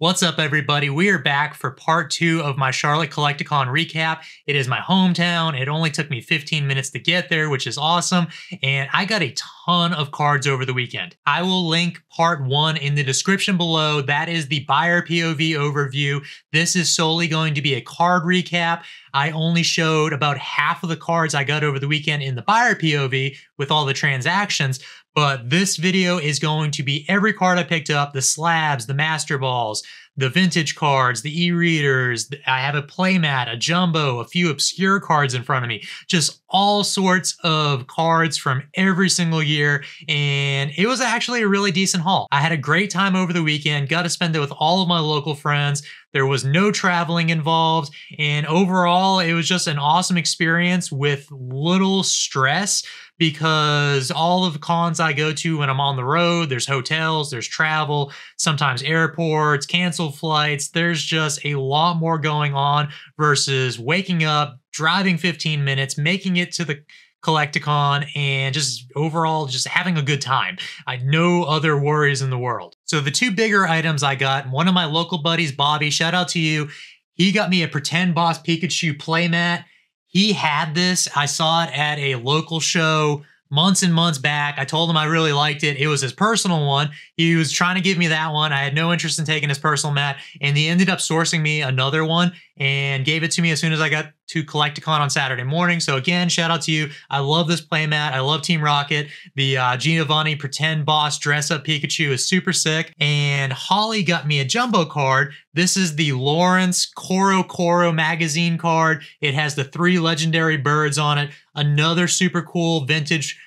What's up, everybody? We are back for part 2 of my Charlotte Collectacon recap. It is my hometown. It only took me 15 minutes to get there, which is awesome. And I got a ton of cards over the weekend. I will link part 1 in the description below. That is the buyer POV overview. This is solely going to be a card recap. I only showed about half of the cards I got over the weekend in the buyer POV with all the transactions. But this video is going to be every card I picked up, the slabs, the master balls, the vintage cards, the e-readers. I have a playmat, a jumbo, a few obscure cards in front of me, just all sorts of cards from every single year. And it was actually a really decent haul. I had a great time over the weekend, got to spend it with all of my local friends. There was no traveling involved. And overall, it was just an awesome experience with little stress, because all of the cons I go to when I'm on the road, there's hotels, there's travel, sometimes airports, canceled flights. There's just a lot more going on versus waking up, driving 15 minutes, making it to the Collectacon, and just overall just having a good time. I had no other worries in the world. So the two bigger items I got, one of my local buddies, Bobby, shout out to you. He got me a Pretend Boss Pikachu playmat. He had this. I saw it at a local show months and months back. I told him I really liked it. It was his personal one. He was trying to give me that one. I had no interest in taking his personal mat, and he ended up sourcing me another one and gave it to me as soon as I got to Collectacon on Saturday morning. So again, shout out to you. I love this playmat. I love Team Rocket. The Giovanni Pretend Boss Dress Up Pikachu is super sick. And Holly got me a jumbo card. This is the Lawrence Coro magazine card. It has the 3 legendary birds on it. Another super cool vintage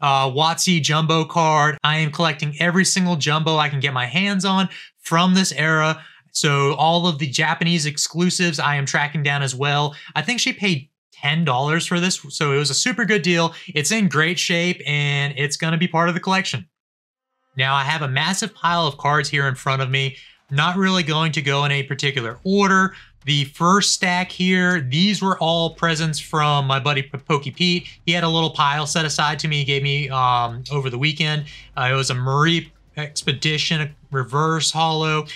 WotC jumbo card. I am collecting every single jumbo I can get my hands on from this era. So all of the Japanese exclusives I am tracking down as well. I think she paid $10 for this, so it was a super good deal. It's in great shape, and it's going to be part of the collection. Now, I have a massive pile of cards here in front of me. Not really going to go in a particular order. The first stack here, these were all presents from my buddy Pokey Pete. He had a little pile set aside to me, he gave me over the weekend. It was a Marie Expedition reverse holo.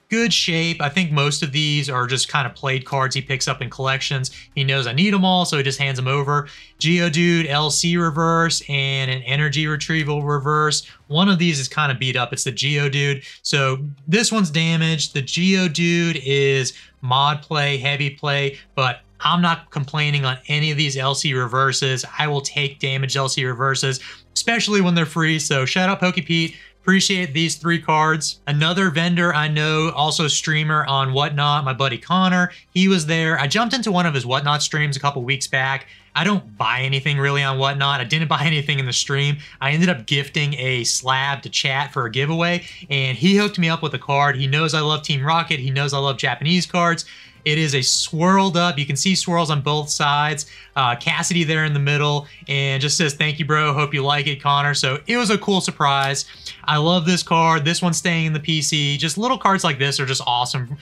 Good shape. I think most of these are just kind of played cards he picks up in collections. He knows I need them all, so he just hands them over. Geodude LC reverse and an energy retrieval reverse. One of these is kind of beat up. It's the Geodude. So this one's damaged. The Geodude is mod play, heavy play, but I'm not complaining on any of these LC reverses. I will take damaged LC reverses, especially when they're free. So shout out Pokey Pete. Appreciate these 3 cards. Another vendor I know, also streamer on Whatnot, my buddy Connor, he was there. I jumped into one of his Whatnot streams a couple weeks back. I don't buy anything really on Whatnot. I didn't buy anything in the stream. I ended up gifting a slab to chat for a giveaway, and he hooked me up with a card. He knows I love Team Rocket. He knows I love Japanese cards. It is a swirled up. You can see swirls on both sides. Cassidy there in the middle, and just says, "Thank you, bro. Hope you like it, Connor." So it was a cool surprise. I love this card. This one's staying in the PC. Just little cards like this are just awesome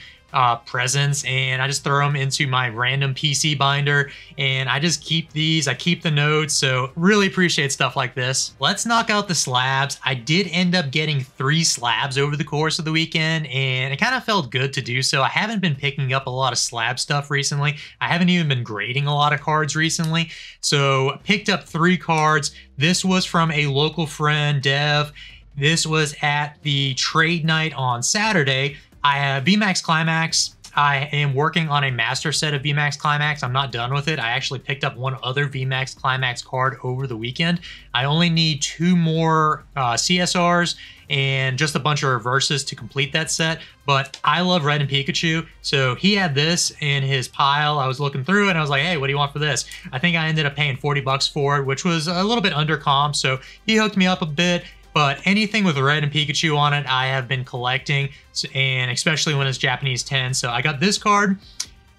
presents, and I just throw them into my random PC binder, and I just keep these. I keep the notes, so really appreciate stuff like this. Let's knock out the slabs. I did end up getting 3 slabs over the course of the weekend, and it kind of felt good to do so. I haven't been picking up a lot of slab stuff recently. I haven't even been grading a lot of cards recently, so I picked up 3 cards. This was from a local friend, Dev. This was at the trade night on Saturday. I have VMAX Climax. I am working on a master set of VMAX Climax. I'm not done with it. I actually picked up one other VMAX Climax card over the weekend. I only need 2 more CSRs and just a bunch of reverses to complete that set. But I love Red and Pikachu, so he had this in his pile. I was looking through it, and I was like, hey, what do you want for this? I think I ended up paying 40 bucks for it, which was a little bit under comp, so he hooked me up a bit. But anything with Red and Pikachu on it, I have been collecting, and especially when it's Japanese 10. So I got this card.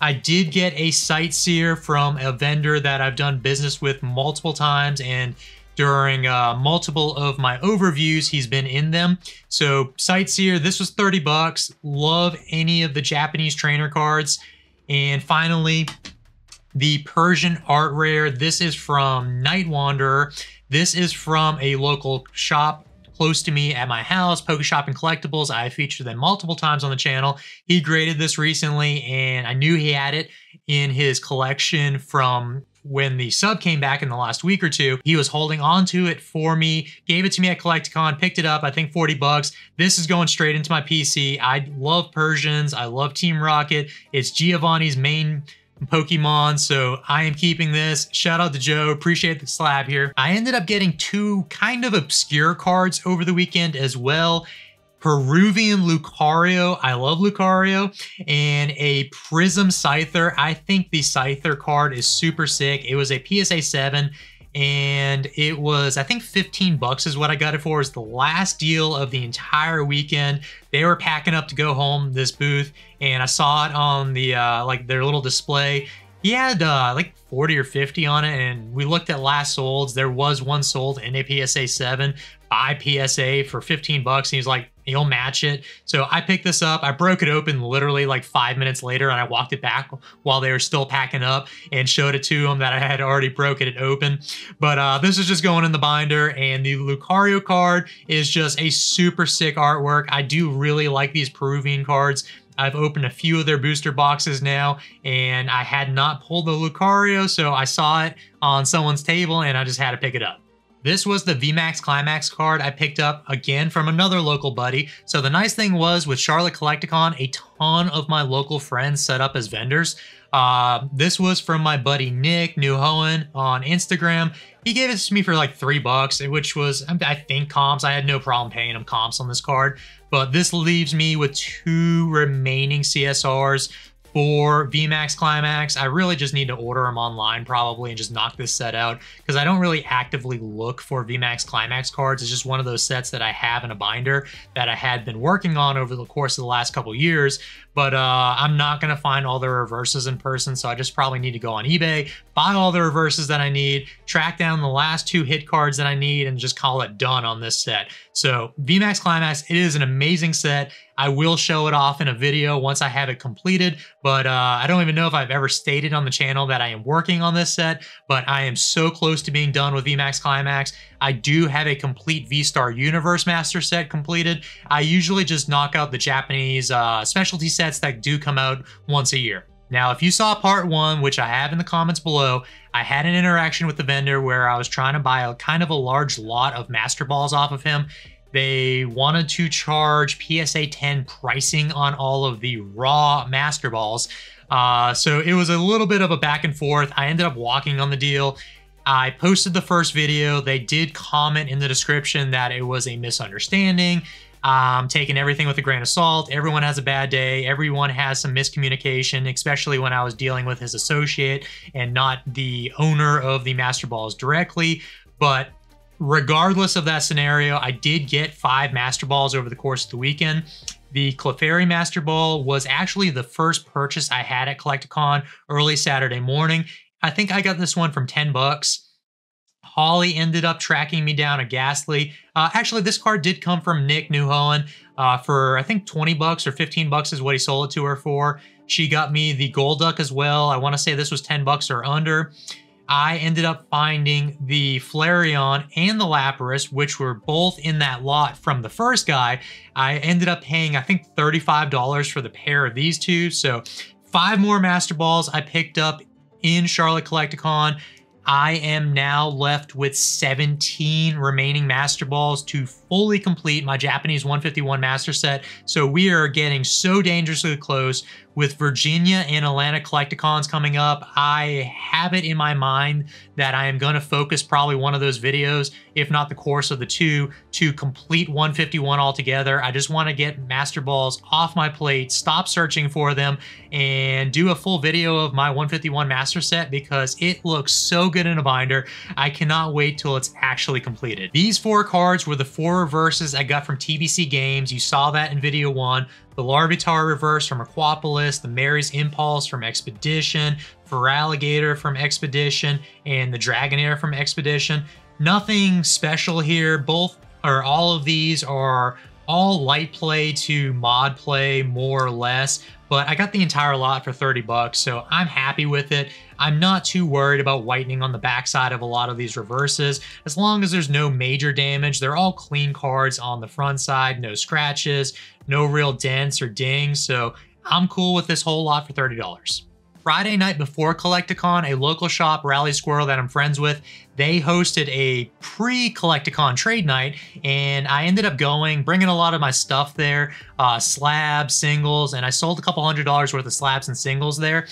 I did get a Sightseer from a vendor that I've done business with multiple times, and during multiple of my overviews, he's been in them. So Sightseer, this was 30 bucks. Love any of the Japanese trainer cards. And finally, the Persian Art Rare. This is from Night Wanderer. This is from a local shop close to me at my house, Poke Shop and Collectibles. I featured them multiple times on the channel. He graded this recently, and I knew he had it in his collection from when the sub came back in the last week or two. He was holding on to it for me, gave it to me at Collectacon, picked it up, I think 40 bucks. This is going straight into my PC. I love Persians. I love Team Rocket. It's Giovanni's main Pokemon, so I am keeping this. Shout out to Joe, appreciate the slab here. I ended up getting two kind of obscure cards over the weekend as well. Peruvian Lucario, I love Lucario, and a Prism Scyther. I think the Scyther card is super sick. It was a PSA 7, and it was, I think 15 bucks is what I got it for. It's the last deal of the entire weekend. They were packing up to go home, this booth, and I saw it on the like their little display. He had like 40 or 50 on it, and we looked at last solds. There was one sold in a PSA 7 by PSA for 15 bucks. And he was like, he'll match it. So I picked this up. I broke it open literally like 5 minutes later, and I walked it back while they were still packing up and showed it to them that I had already broken it open. But this is just going in the binder, and the Lucario card is just a super sick artwork. I do really like these Peruvian cards. I've opened a few of their booster boxes now, and I had not pulled the Lucario, so I saw it on someone's table and I just had to pick it up. This was the VMAX Climax card I picked up again from another local buddy. So the nice thing was with Charlotte Collectacon, a ton of my local friends set up as vendors. This was from my buddy Nick New Hohen on Instagram. He gave it to me for like $3, which was, I think, comps. I had no problem paying him comps on this card. But this leaves me with 2 remaining CSRs for VMAX Climax. I really just need to order them online probably and just knock this set out, because I don't really actively look for VMAX Climax cards. It's just one of those sets that I have in a binder that I had been working on over the course of the last couple years. But I'm not going to find all the reverses in person, so I just probably need to go on eBay, buy all the reverses that I need, track down the last 2 hit cards that I need, and just call it done on this set. So VMAX Climax, it is an amazing set. I will show it off in a video once I have it completed, but I don't even know if I've ever stated on the channel that I am working on this set, but I am so close to being done with VMAX Climax. I do have a complete V-Star Universe Master set completed. I usually just knock out the Japanese specialty sets that do come out once a year. Now, if you saw part 1, which I have in the comments below, I had an interaction with the vendor where I was trying to buy a kind of a large lot of Master Balls off of him. They wanted to charge PSA 10 pricing on all of the raw Master Balls. So it was a little bit of a back and forth. I ended up walking on the deal. I posted the first video. They did comment in the description that it was a misunderstanding. Taking everything with a grain of salt. Everyone has a bad day. Everyone has some miscommunication, especially when I was dealing with his associate and not the owner of the Master Balls directly. But regardless of that scenario, I did get 5 Master Balls over the course of the weekend. The Clefairy Master Ball was actually the first purchase I had at Collectacon early Saturday morning. I think I got this one from 10 bucks. Holly ended up tracking me down a Ghastly. Actually, this card did come from Nick New Hohen for, I think, 20 bucks or 15 bucks is what he sold it to her for. She got me the Golduck as well. I want to say this was 10 bucks or under. I ended up finding the Flareon and the Lapras, which were both in that lot from the first guy. I ended up paying, I think, $35 for the pair of these two. So 5 more Master Balls I picked up in Charlotte Collectacon. I am now left with 17 remaining Master Balls to fully complete my Japanese 151 Master set. So we are getting so dangerously close. With Virginia and Atlanta Collectacons coming up, I have it in my mind that I am going to focus probably one of those videos, if not the course of the 2, to complete 151 altogether. I just want to get Master Balls off my plate, stop searching for them, and do a full video of my 151 Master set because it looks so good in a binder. I cannot wait till it's actually completed. These 4 cards were the 4 reverses I got from TBC Games. You saw that in video 1. The Larvitar reverse from Aquapolis, the Mary's Impulse from Expedition, Feraligator from Expedition, and the Dragonair from Expedition. Nothing special here. All of these are all light play to mod play, more or less, but I got the entire lot for 30 bucks, so I'm happy with it. I'm not too worried about whitening on the backside of a lot of these reverses. As long as there's no major damage, they're all clean cards on the front side, no scratches, no real dents or dings, so I'm cool with this whole lot for $30. Friday night before Collectacon, a local shop, Rally Squirrel, that I'm friends with, they hosted a pre-Collectacon trade night, and I ended up going, bringing a lot of my stuff there, slabs, singles, and I sold a couple $100 worth of slabs and singles there.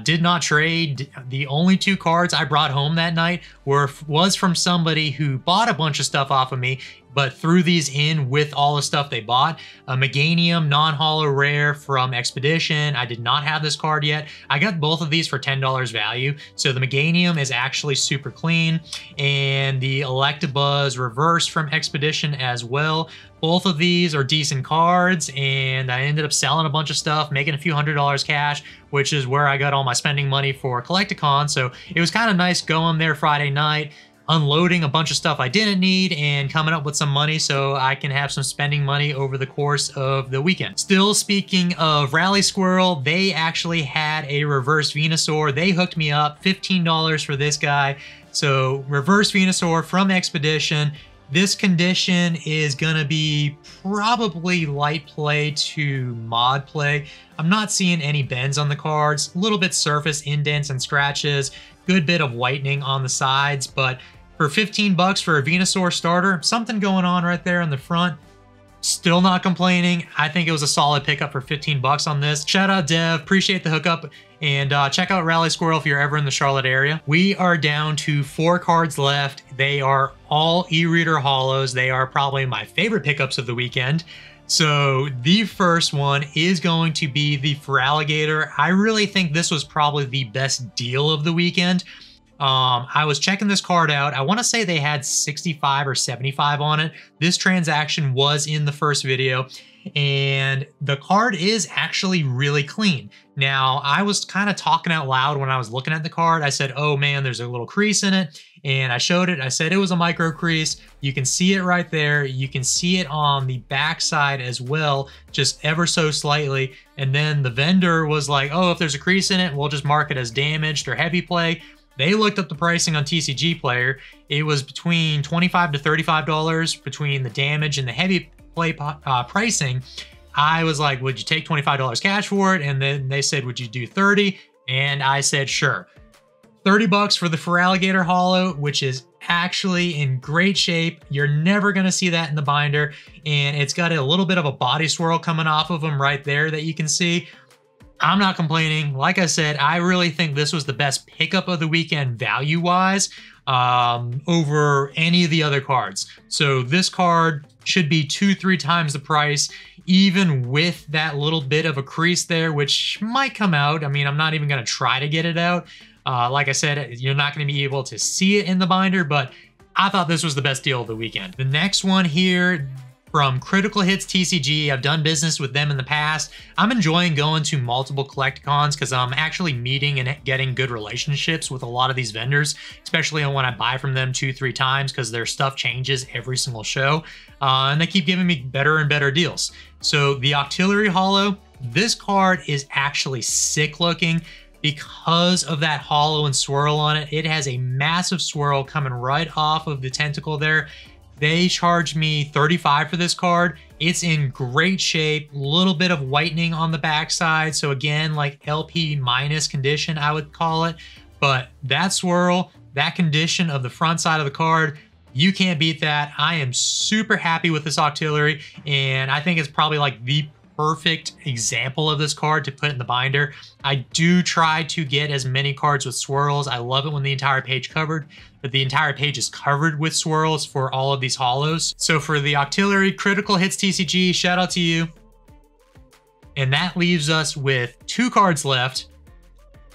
Did not trade. The only 2 cards I brought home that night was from somebody who bought a bunch of stuff off of me, but threw these in with all the stuff they bought. A Meganium non-holo rare from Expedition. I did not have this card yet. I got both of these for $10 value. So the Meganium is actually super clean, and the Electabuzz reverse from Expedition as well. Both of these are decent cards, and I ended up selling a bunch of stuff, making a few $100 cash, which is where I got all my spending money for Collectacon. So it was kind of nice going there Friday night, unloading a bunch of stuff I didn't need and coming up with some money so I can have some spending money over the course of the weekend. Still speaking of Rally Squirrel, they actually had a reverse Venusaur. They hooked me up, $15 for this guy. So reverse Venusaur from Expedition. This condition is gonna be probably light play to mod play. I'm not seeing any bends on the cards, a little bit surface indents and scratches, good bit of whitening on the sides, but for 15 bucks for a Venusaur starter, something going on right there in the front. Still not complaining. I think it was a solid pickup for 15 bucks on this. Shout out Dev, appreciate the hookup, and check out Rally Squirrel if you're ever in the Charlotte area. We are down to 4 cards left. They are all e-reader holos. They are probably my favorite pickups of the weekend. So the first one is going to be the Feraligator. I really think this was probably the best deal of the weekend. I was checking this card out. I want to say they had 65 or 75 on it. This transaction was in the first video, and the card is actually really clean. Now, I was kind of talking out loud when I was looking at the card. I said, oh man, there's a little crease in it. And I showed it. I said it was a micro crease. You can see it right there. You can see it on the back side as well, just ever so slightly. And then the vendor was like, oh, if there's a crease in it, we'll just mark it as damaged or heavy play. They looked up the pricing on TCG Player. It was between $25 to $35 between the damage and the heavy play pricing. I was like, would you take $25 cash for it? And then they said, would you do 30? And I said, sure. 30 bucks for the Feraligator holo, which is actually in great shape. You're never gonna see that in the binder. And it's got a little bit of a body swirl coming off of them right there that you can see. I'm not complaining. Like I said, I really think this was the best pickup of the weekend value-wise over any of the other cards. So this card should be 2-3 times the price, even with that little bit of a crease there, which might come out. I mean, I'm not even gonna try to get it out. Like I said, you're not gonna be able to see it in the binder, but I thought this was the best deal of the weekend. The next one here, from Critical Hits TCG. I've done business with them in the past. I'm enjoying going to multiple Collectacons because I'm actually meeting and getting good relationships with a lot of these vendors, especially when I buy from them 2-3 times because their stuff changes every single show. And they keep giving me better and better deals. So the Octillery holo, this card is actually sick looking because of that holo and swirl on it. It has a massive swirl coming right off of the tentacle there. They charged me $35 for this card. It's in great shape, a little bit of whitening on the backside. So again, like LP minus condition, I would call it. But that swirl, that condition of the front side of the card, you can't beat that. I am super happy with this Octillery, and I think it's probably like the perfect example of this card to put in the binder. I do try to get as many cards with swirls. I love it when the entire page covered, but the entire page is covered with swirls for all of these holos. So for the Octillery Critical Hits TCG, shout out to you. And that leaves us with 2 cards left.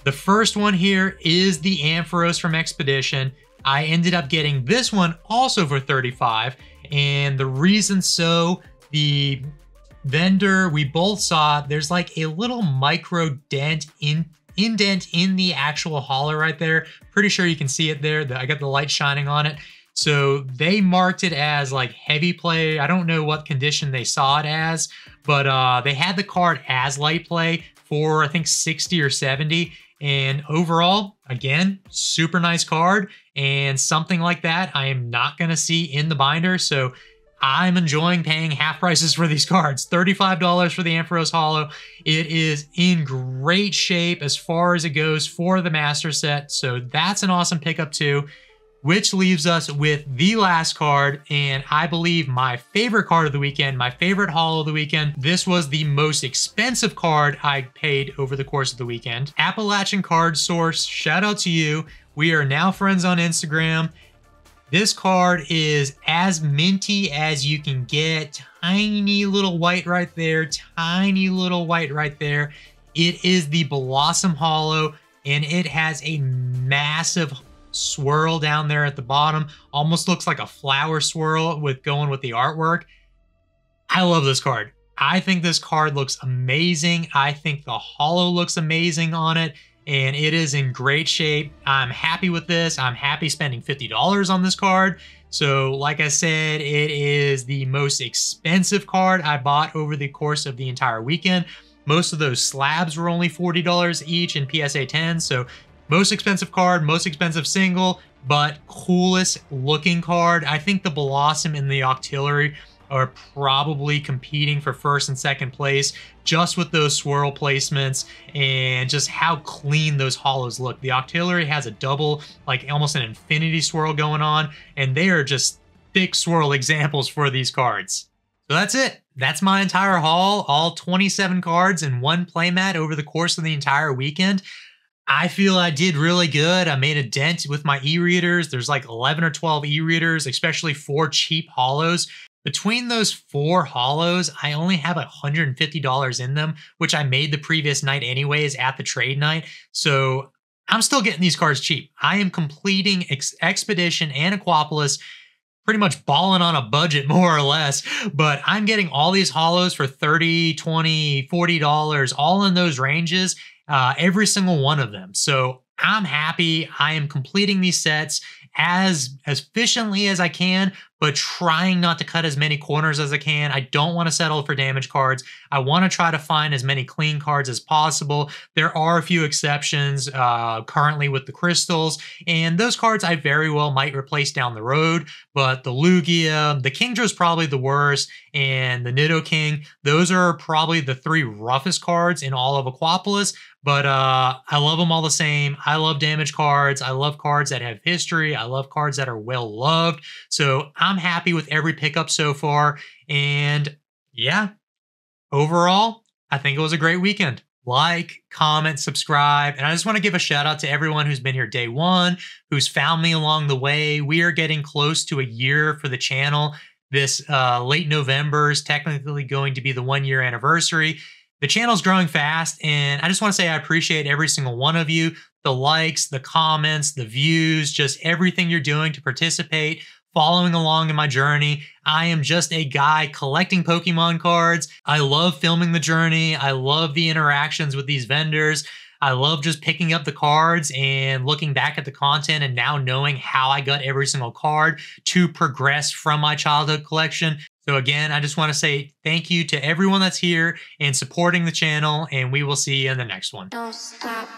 The first one here is the Ampharos from Expedition. I ended up getting this one also for $35. And the reason so, the vendor, we both saw there's like a little micro indent in the actual holo right there. Pretty sure you can see it there. I got the light shining on it. So they marked it as like heavy play. I don't know what condition they saw it as, but they had the card as light play for I think 60 or 70. And overall, again, super nice card. And something like that I am not going to see in the binder. So I'm enjoying paying half prices for these cards. $35 for the Ampharos Holo. It is in great shape as far as it goes for the master set. So that's an awesome pickup too, which leaves us with the last card, and I believe my favorite card of the weekend, my favorite holo of the weekend. This was the most expensive card I paid over the course of the weekend. Appalachian Card Source, shout out to you. We are now friends on Instagram. This card is as minty as you can get. Tiny little white right there, tiny little white right there. It is the Blossom Holo, and it has a massive swirl down there at the bottom. Almost looks like a flower swirl with going with the artwork. I love this card. I think this card looks amazing. I think the holo looks amazing on it, and it is in great shape. I'm happy with this. I'm happy spending $50 on this card. So like I said, it is the most expensive card I bought over the course of the entire weekend. Most of those slabs were only $40 each in PSA 10. So most expensive card, most expensive single, but coolest looking card. I think the Blossom and the Octillery are probably competing for first and second place just with those swirl placements and just how clean those holos look. The Octillery has a double, like almost an infinity swirl going on, and they are just thick swirl examples for these cards. So that's it. That's my entire haul, all 27 cards in one playmat over the course of the entire weekend. I feel I did really good. I made a dent with my e-readers. There's like 11 or 12 e-readers, especially 4 cheap holos. Between those 4 holos, I only have $150 in them, which I made the previous night anyways at the trade night. So I'm still getting these cards cheap. I am completing Expedition and Aquapolis, pretty much balling on a budget more or less, but I'm getting all these holos for $30, $20, $40, all in those ranges, every single one of them. So I'm happy. I am completing these sets as efficiently as I can, but trying not to cut as many corners as I can. I don't want to settle for damage cards. I want to try to find as many clean cards as possible. There are a few exceptions currently with the crystals, and those cards I very well might replace down the road, but the Lugia, the Kingdra's probably the worst, and the Nidoking, those are probably the 3 roughest cards in all of Aquapolis. But I love them all the same. I love damage cards. I love cards that have history. I love cards that are well loved. So I'm happy with every pickup so far. And yeah, overall, I think it was a great weekend. Like, comment, subscribe. And I just want to give a shout out to everyone who's been here day one, who's found me along the way. We are getting close to a year for the channel. This late November is technically going to be the 1-year anniversary. The channel's growing fast, and I just want to say I appreciate every single one of you. The likes, the comments, the views, just everything you're doing to participate, following along in my journey. I am just a guy collecting Pokemon cards. I love filming the journey. I love the interactions with these vendors. I love just picking up the cards and looking back at the content and now knowing how I got every single card to progress from my childhood collection. So again, I just want to say thank you to everyone that's here and supporting the channel, and we will see you in the next one. Don't stop.